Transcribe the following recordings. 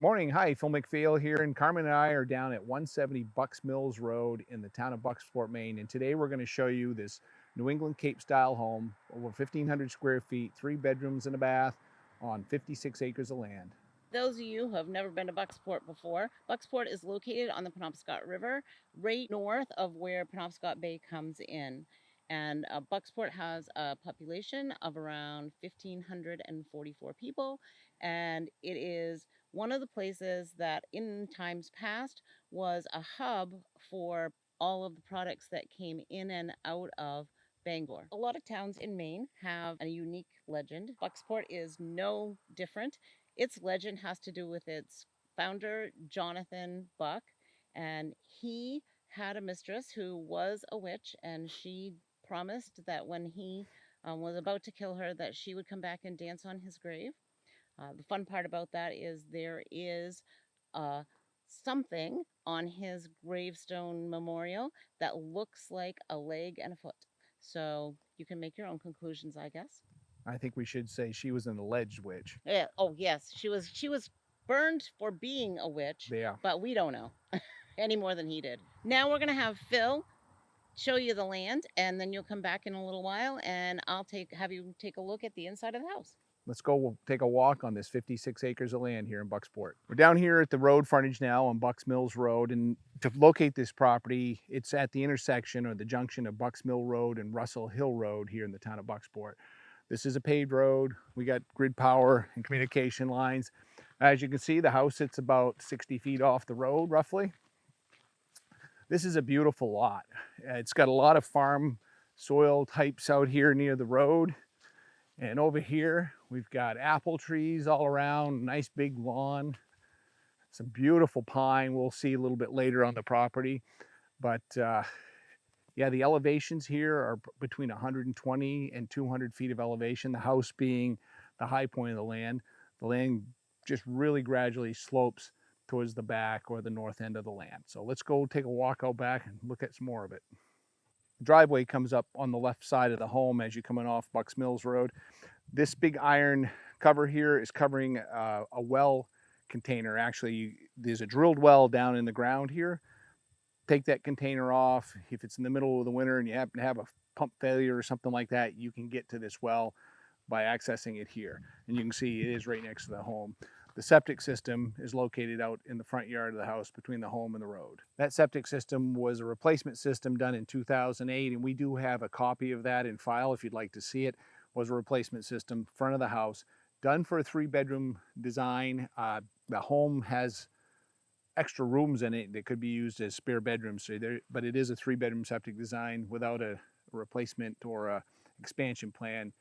Morning. Hi, Phil McPhail here, and Carmen and I are down at 170 Bucks Mills Road in the town of Bucksport, Maine. And today we're going to show you this New England Cape style home, over 1,500 square feet, 3 bedrooms and a bath on 56 acres of land. Those of you who have never been to Bucksport before, Bucksport is located on the Penobscot River, right north of where Penobscot Bay comes in. And Bucksport has a population of around 1,544 people. And it is one of the places that in times past was a hub for all of the products that came in and out of Bangor. A lot of towns in Maine have a unique legend. Bucksport is no different. Its legend has to do with its founder, Jonathan Buck, and he had a mistress who was a witch, and she promised that when he was about to kill her, that she would come back and dance on his grave. The fun part about that is there is uh, something on his gravestone memorial that looks like a leg and a foot. So you can make your own conclusions, I guess. I think we should say she was an alleged witch. Yeah. Oh, yes. She was burned for being a witch, Yeah. but we don't know any more than he did. Now we're gonna have Phil show you the land, and then you'll come back in a little while, and I'll have you take a look at the inside of the house. Let's go. We'll take a walk on this 56 acres of land here in Bucksport. We're down here at the road frontage now on Bucks Mills Road. And to locate this property, it's at the intersection or the junction of Bucks Mill Road and Russell Hill Road here in the town of Bucksport. This is a paved road. We got grid power and communication lines. As you can see, the house sits about 60 feet off the road, roughly. This is a beautiful lot. It's got a lot of farm soil types out here near the road. And over here, we've got apple trees all around, nice big lawn, some beautiful pine we'll see a little bit later on the property. But yeah, the elevations here are between 120 and 200 feet of elevation, the house being the high point of the land. The land just really gradually slopes towards the back or the north end of the land. So let's go take a walk out back and look at some more of it. The driveway comes up on the left side of the home as you're coming off Bucks Mills Road. This big iron cover here is covering a well container. Actually, there's a drilled well down in the ground here. Take that container off. If it's in the middle of the winter and you happen to have a pump failure or something like that, you can get to this well by accessing it here. And you can see it is right next to the home. The septic system is located out in the front yard of the house between the home and the road. That septic system was a replacement system done in 2008, and we do have a copy of that in file if you'd like to see it. Was a replacement system, front of the house, done for a 3-bedroom design. The home has extra rooms in it that could be used as spare bedrooms, but it is a 3-bedroom septic design without a replacement or a expansion plan.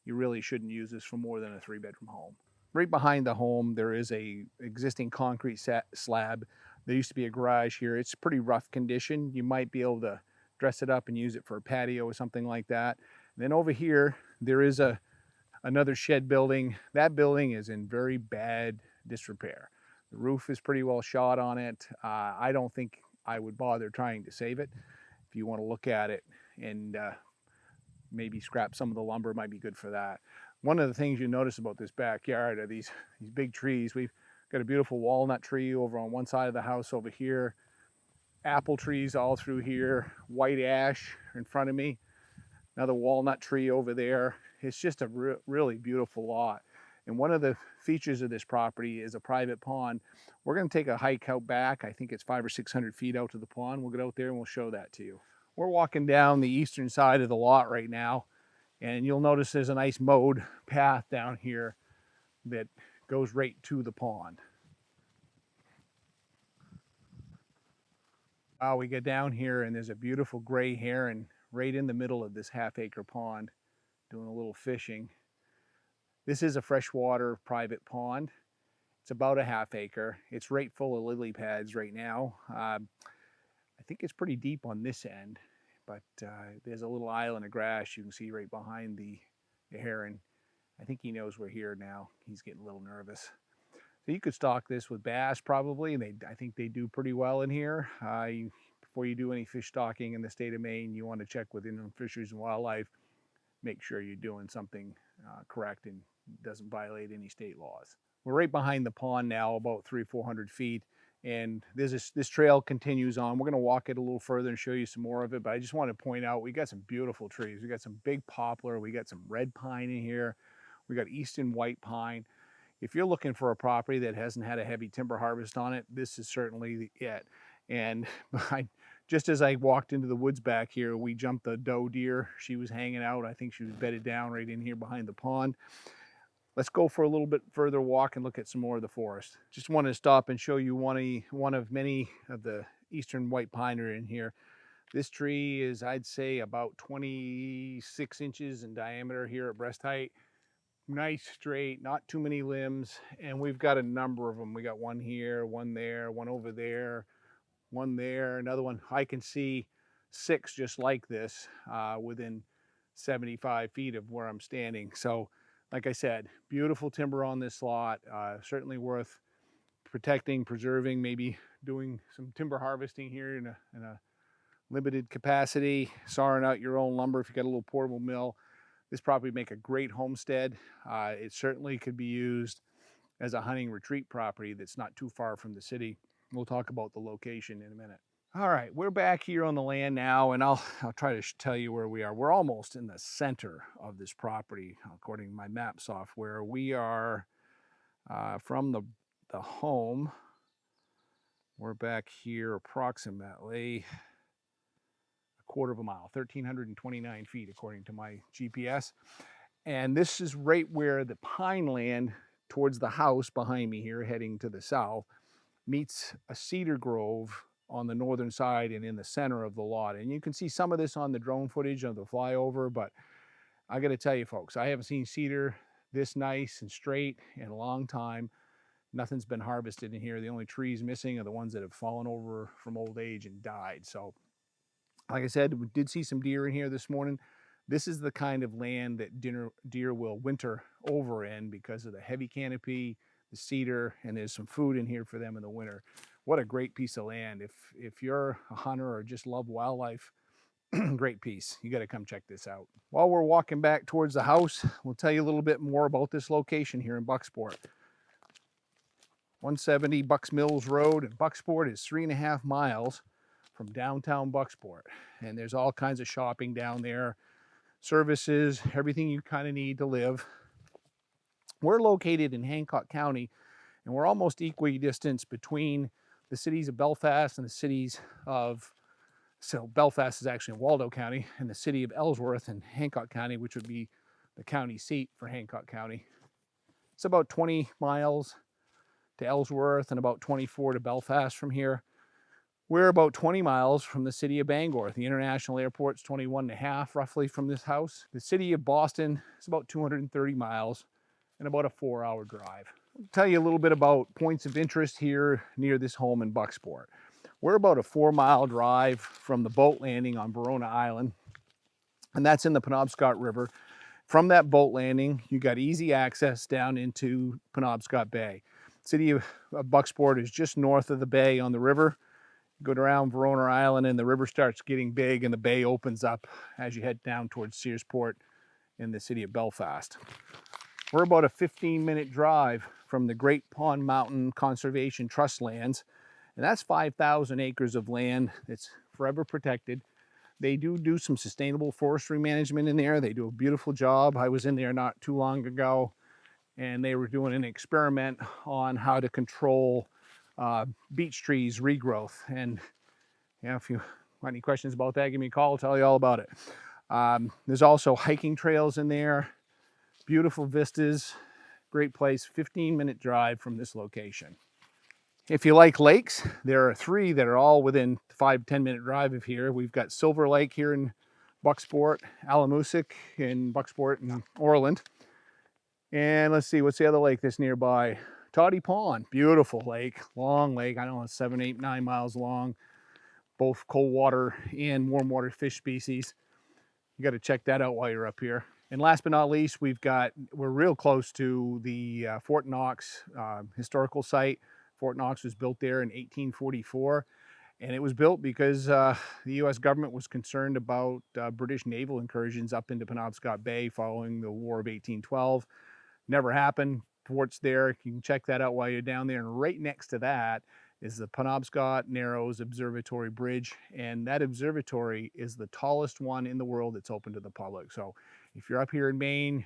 You really shouldn't use this for more than a 3-bedroom home. Right behind the home, there is a existing concrete slab. There used to be a garage here. It's pretty rough condition. You might be able to dress it up and use it for a patio or something like that. And then over here, there is another shed building. That building is in very bad disrepair. The roof is pretty well shot on it. I don't think I would bother trying to save it. If you want to look at it and maybe scrap some of the lumber, might be good for that. One of the things you notice about this backyard are these big trees. We've got a beautiful walnut tree over on one side of the house over here, apple trees all through here, white ash in front of me, another walnut tree over there. It's just a really beautiful lot. And one of the features of this property is a private pond. We're going to take a hike out back. I think it's 500 or 600 feet out to the pond. We'll get out there and we'll show that to you. We're walking down the eastern side of the lot right now, and you'll notice there's a nice mowed path down here that goes right to the pond. We get down here and there's a beautiful gray heron right in the middle of this half-acre pond doing a little fishing. This is a freshwater private pond. It's about a half-acre. It's right full of lily pads right now. I think it's pretty deep on this end, but there's a little island of grass you can see right behind the heron. I think he knows we're here now. He's getting a little nervous. So you could stock this with bass probably, and I think they do pretty well in here. Before you do any fish stocking in the state of Maine, you want to check with Inland Fisheries and Wildlife. Make sure you're doing something correct and doesn't violate any state laws. We're right behind the pond now, about 300-400 feet. And this trail continues on. We're going to walk it a little further and show you some more of it. But I just want to point out, we got some beautiful trees. We got some big poplar. We got some red pine in here. We got eastern white pine. If you're looking for a property that hasn't had a heavy timber harvest on it, this is certainly it. And just as I walked into the woods back here, we jumped the doe deer. She was hanging out. I think she was bedded down right in here behind the pond. Let's go for a little bit further walk and look at some more of the forest. Just wanted to stop and show you one of many of the eastern white pine are in here. This tree is, I'd say, about 26 inches in diameter here at breast height. Nice straight, not too many limbs, and we've got a number of them. We got one here, one there, one over there, one there, another one. I can see 6 just like this within 75 feet of where I'm standing. So like I said, beautiful timber on this lot, certainly worth protecting, preserving, maybe doing some timber harvesting here in a limited capacity, sawing out your own lumber if you got a little portable mill. This property would make a great homestead. It certainly could be used as a hunting retreat property that's not too far from the city. We'll talk about the location in a minute. All right, we're back here on the land now, and I'll try to tell you where we are. We're almost in the center of this property, according to my map software. We are from the home. We're back here approximately a quarter of a mile, 1,329 feet, according to my GPS. And this is right where the pine land towards the house behind me here, heading to the south, meets a cedar grove on the northern side and in the center of the lot. And you can see some of this on the drone footage of the flyover, but I got to tell you folks, I haven't seen cedar this nice and straight in a long time. Nothing's been harvested in here. The only trees missing are the ones that have fallen over from old age and died. So like I said, we did see some deer in here this morning. This is the kind of land that deer will winter over in because of the heavy canopy, the cedar, and there's some food in here for them in the winter. What a great piece of land. If you're a hunter or just love wildlife, great piece. You got to come check this out. While we're walking back towards the house, we'll tell you a little bit more about this location here in Bucksport. 170 Bucks Mills Road, and Bucksport is 3.5 miles from downtown Bucksport. And there's all kinds of shopping down there, services, everything you kind of need to live. We're located in Hancock County, and we're almost equidistant between the cities of Belfast and the cities of, so Belfast is actually in Waldo County, and the city of Ellsworth in Hancock County, which would be the county seat for Hancock County. It's about 20 miles to Ellsworth and about 24 to Belfast from here. We're about 20 miles from the city of Bangor. The international airport's 21.5 roughly from this house. The city of Boston is about 230 miles and about a 4-hour drive. I'll tell you a little bit about points of interest here near this home in Bucksport. We're about a 4-mile drive from the boat landing on Verona Island, and that's in the Penobscot River. From that boat landing, you got easy access down into Penobscot Bay. City of Bucksport is just north of the bay on the river. Go around Verona Island and the river starts getting big and the bay opens up as you head down towards Searsport in the city of Belfast. We're about a 15-minute drive from the Great Pond Mountain Conservation Trust lands, and that's 5,000 acres of land that's forever protected. They do some sustainable forestry management in there. They do a beautiful job. I was in there not too long ago, and they were doing an experiment on how to control beech trees regrowth. And yeah, if you got any questions about that, give me a call. I'll tell you all about it. There's also hiking trails in there, beautiful vistas, great place, 15-minute drive from this location. If you like lakes, there are 3 that are all within 5-10-minute drive of here. We've got Silver Lake here in Bucksport, Alamoosic in Bucksport and Orland. And let's see, what's the other lake that's nearby? Toddy Pond, beautiful lake, long lake. I don't know, 7, 8, 9 miles long. Both cold water and warm water fish species. You got to check that out while you're up here. And last but not least, we're real close to the Fort Knox historical site. Fort Knox was built there in 1844, and it was built because the U.S. government was concerned about British naval incursions up into Penobscot Bay following the War of 1812. Never happened. porch there. You can check that out while you're down there. And right next to that is the Penobscot Narrows Observatory Bridge. And that observatory is the tallest one in the world that's open to the public. So if you're up here in Maine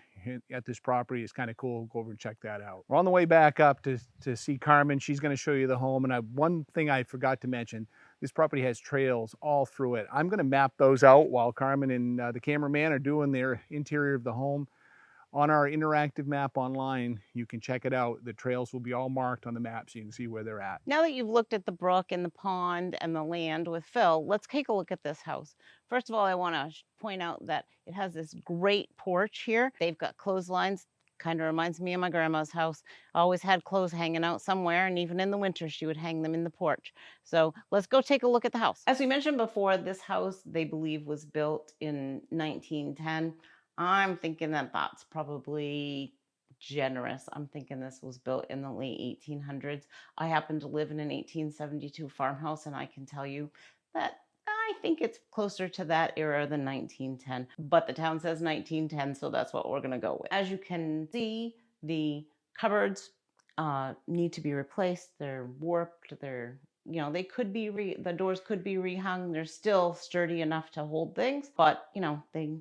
at this property, it's kind of cool. Go over and check that out. We're on the way back up to see Carmen. She's going to show you the home. And one thing I forgot to mention, this property has trails all through it. I'm going to map those out while Carmen and the cameraman are doing their interior of the home. On our interactive map online, you can check it out. The trails will be all marked on the map so you can see where they're at. Now that you've looked at the brook and the pond and the land with Phil, let's take a look at this house. First of all, I want to point out that it has this great porch here. They've got clotheslines. Kind of reminds me of my grandma's house. Always had clothes hanging out somewhere, and even in the winter, she would hang them in the porch. So let's go take a look at the house. As we mentioned before, this house, they believe, was built in 1910. I'm thinking that that's probably generous. I'm thinking this was built in the late 1800s. I happen to live in an 1872 farmhouse, and I can tell you that I think it's closer to that era than 1910, but the town says 1910, so that's what we're gonna go with. As you can see, the cupboards need to be replaced. They're warped, they could be, the doors could be rehung. They're still sturdy enough to hold things, but they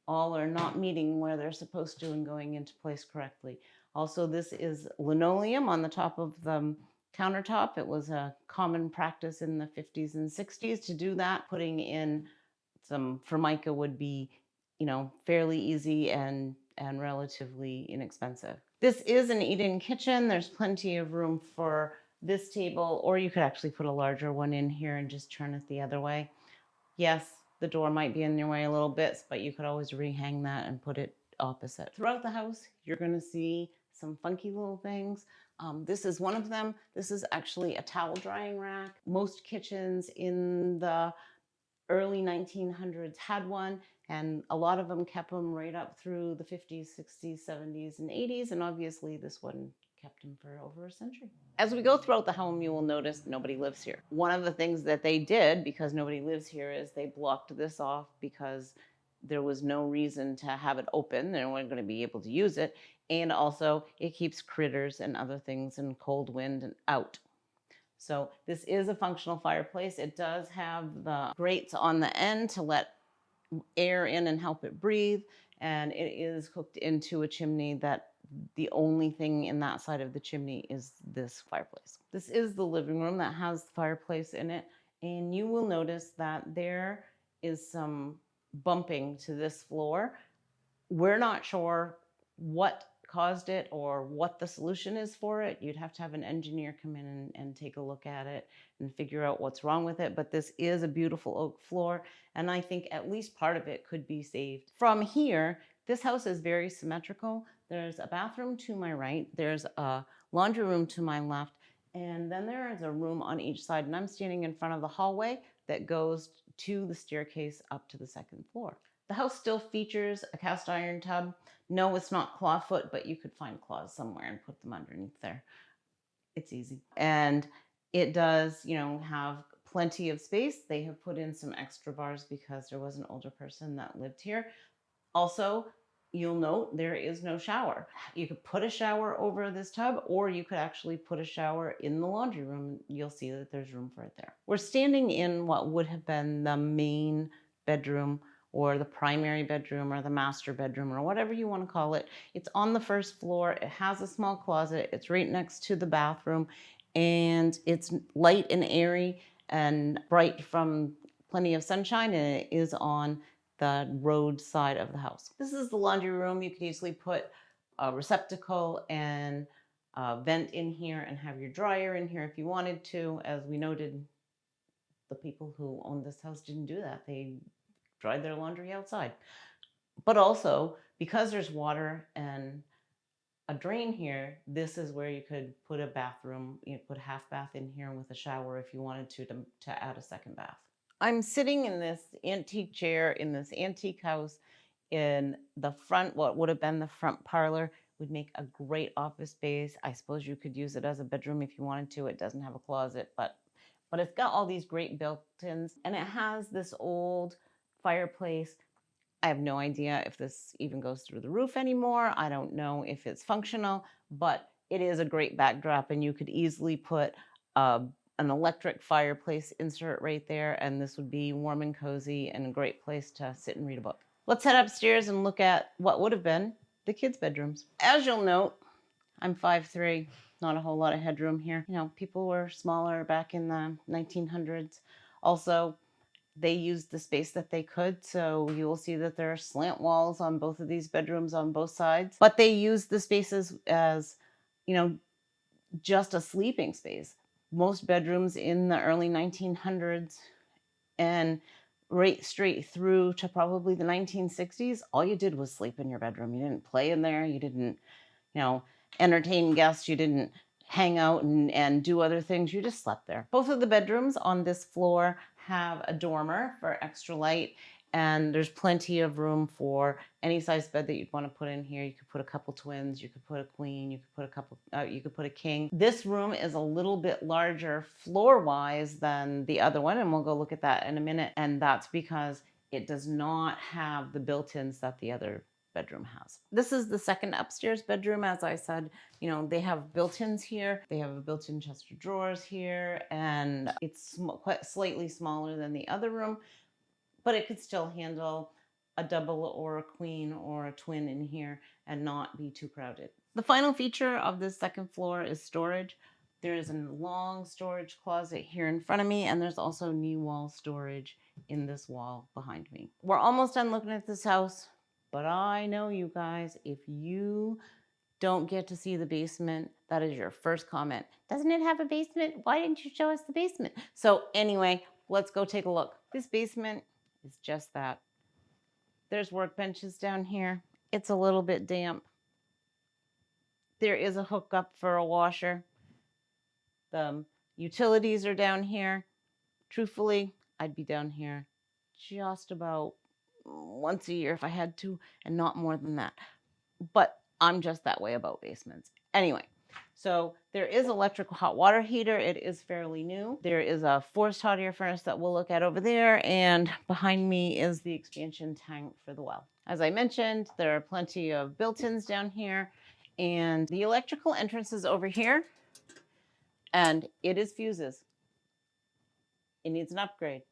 all are not meeting where they're supposed to and going into place correctly. Also, this is linoleum on the top of the countertop. It was a common practice in the 50s and 60s to do that. Putting in some Formica would be, fairly easy and relatively inexpensive. This is an eat-in kitchen. There's plenty of room for this table, or you could actually put a larger one in here and just turn it the other way. Yes, the door might be in your way a little bit, but you could always rehang that and put it opposite. Throughout the house, you're going to see some funky little things. This is one of them. This is actually a towel drying rack. Most kitchens in the early 1900s had one, and a lot of them kept them right up through the 50s, 60s, 70s, and 80s, and obviously this one kept them for over a century. As we go throughout the home, you will notice nobody lives here. One of the things that they did, because nobody lives here, is they blocked this off because there was no reason to have it open. They weren't going to be able to use it. And also, it keeps critters and other things and cold wind and out. So this is a functional fireplace. It does have the grates on the end to let air in and help it breathe. And it is hooked into a chimney that the only thing in that side of the chimney is this fireplace. This is the living room that has the fireplace in it. And you will notice that there is some bumping to this floor. We're not sure what caused it or what the solution is for it. You'd have to have an engineer come in and take a look at it and figure out what's wrong with it. But this is a beautiful oak floor, and I think at least part of it could be saved. From here, this house is very symmetrical. There's a bathroom to my right, there's a laundry room to my left, and then there is a room on each side, and I'm standing in front of the hallway that goes to the staircase up to the second floor. The house still features a cast iron tub. No, it's not clawfoot, but you could find claws somewhere and put them underneath there. It's easy. And it does, have plenty of space. They have put in some extra bars because there was an older person that lived here. Also, you'll note there is no shower. You could put a shower over this tub, or you could actually put a shower in the laundry room. You'll see that there's room for it there. We're standing in what would have been the main bedroom, or the primary bedroom, or the master bedroom, or whatever you want to call it. It's on the first floor. It has a small closet. It's right next to the bathroom, and it's light and airy and bright from plenty of sunshine, and it is on the road side of the house. This is the laundry room. You could easily put a receptacle and a vent in here and have your dryer in here if you wanted to. As we noted, the people who owned this house didn't do that. They dried their laundry outside. But also, because there's water and a drain here, this is where you could put a bathroom, put a half bath in here with a shower if you wanted to add a second bath. I'm sitting in this antique chair in this antique house in the front, what would have been the front parlor. Would make a great office space. I suppose you could use it as a bedroom if you wanted to. It doesn't have a closet, but it's got all these great built-ins, and it has this old fireplace I have no idea if this even goes through the roof anymore. I don't know if it's functional, but it is a great backdrop, and you could easily put an electric fireplace insert right there, and this would be warm and cozy and a great place to sit and read a book. Let's head upstairs and look at what would have been the kids' bedrooms. As you'll note, I'm 5'3", not a whole lot of headroom here. You know, people were smaller back in the 1900s. Also, they used the space that they could, so you will see that there are slant walls on both of these bedrooms on both sides. But they used the spaces as, you know, just a sleeping space. Most bedrooms in the early 1900s and right straight through to probably the 1960s, all you did was sleep in your bedroom. You didn't play in there. You didn't, you know, entertain guests. You didn't hang out and do other things. You just slept there. Both of the bedrooms on this floor have a dormer for extra light, and there's plenty of room for any size bed that you'd want to put in here. You could put a couple twins, you could put a queen, you could put a couple, you could put a king. This room is a little bit larger floor-wise than the other one, and we'll go look at that in a minute. And that's because it does not have the built-ins that the other bedroom has. This is the second upstairs bedroom. As I said, you know, they have built-ins here. They have a built-in chest of drawers here, and it's quite slightly smaller than the other room, but it could still handle a double or a queen or a twin in here and not be too crowded. The final feature of this second floor is storage. There is a long storage closet here in front of me, and there's also knee wall storage in this wall behind me. We're almost done looking at this house, but I know you guys, if you don't get to see the basement, that is your first comment. Doesn't it have a basement? Why didn't you show us the basement? So anyway, let's go take a look. This basement is just that. There's workbenches down here. It's a little bit damp. There is a hookup for a washer. The utilities are down here. Truthfully, I'd be down here just about once a year if I had to, and not more than that. But I'm just that way about basements. Anyway, so there is electric hot water heater. It is fairly new. There is a forced hot air furnace that we'll look at over there, and behind me is the expansion tank for the well. As I mentioned, there are plenty of built-ins down here, and the electrical entrance is over here, and it is fuses. It needs an upgrade.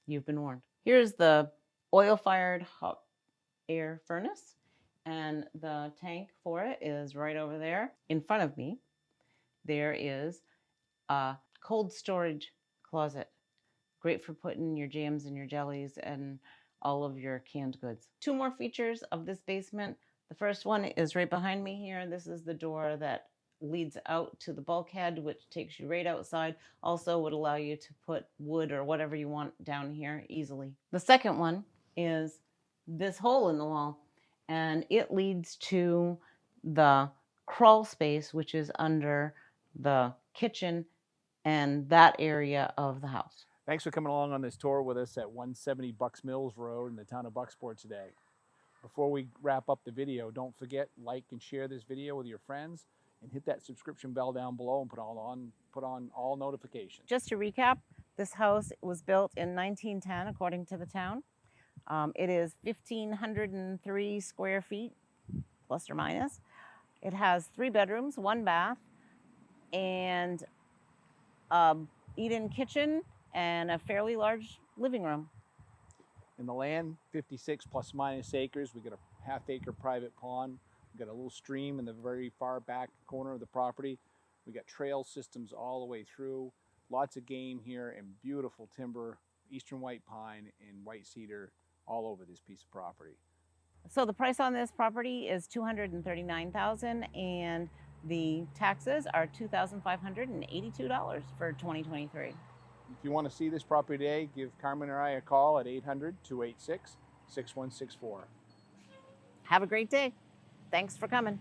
You've been warned. Here's the oil-fired hot air furnace, and the tank for it is right over there. In front of me, there is a cold storage closet. Great for putting your jams and your jellies and all of your canned goods. Two more features of this basement. The first one is right behind me here. This is the door that leads out to the bulkhead, which takes you right outside. Also would allow you to put wood or whatever you want down here easily. The second one is this hole in the wall, and it leads to the crawl space, which is under the kitchen and that area of the house. Thanks for coming along on this tour with us at 170 Bucks Mills Road in the town of Bucksport today. Before we wrap up the video, don't forget, like and share this video with your friends, and hit that subscription bell down below and put on all notifications. Just to recap, this house was built in 1910 according to the town. It is 1,503 square feet, plus or minus. It has 3 bedrooms, 1 bath, and a eat-in kitchen and a fairly large living room. In the land, 56 plus minus acres. We got a half-acre private pond. We got a little stream in the very far back corner of the property. We got trail systems all the way through. Lots of game here and beautiful timber, eastern white pine and white cedar all over this piece of property. So the price on this property is $239,000, and the taxes are $2,582 for 2023. If you want to see this property today, give Carmen or I a call at 800-286-6164. Have a great day. Thanks for coming.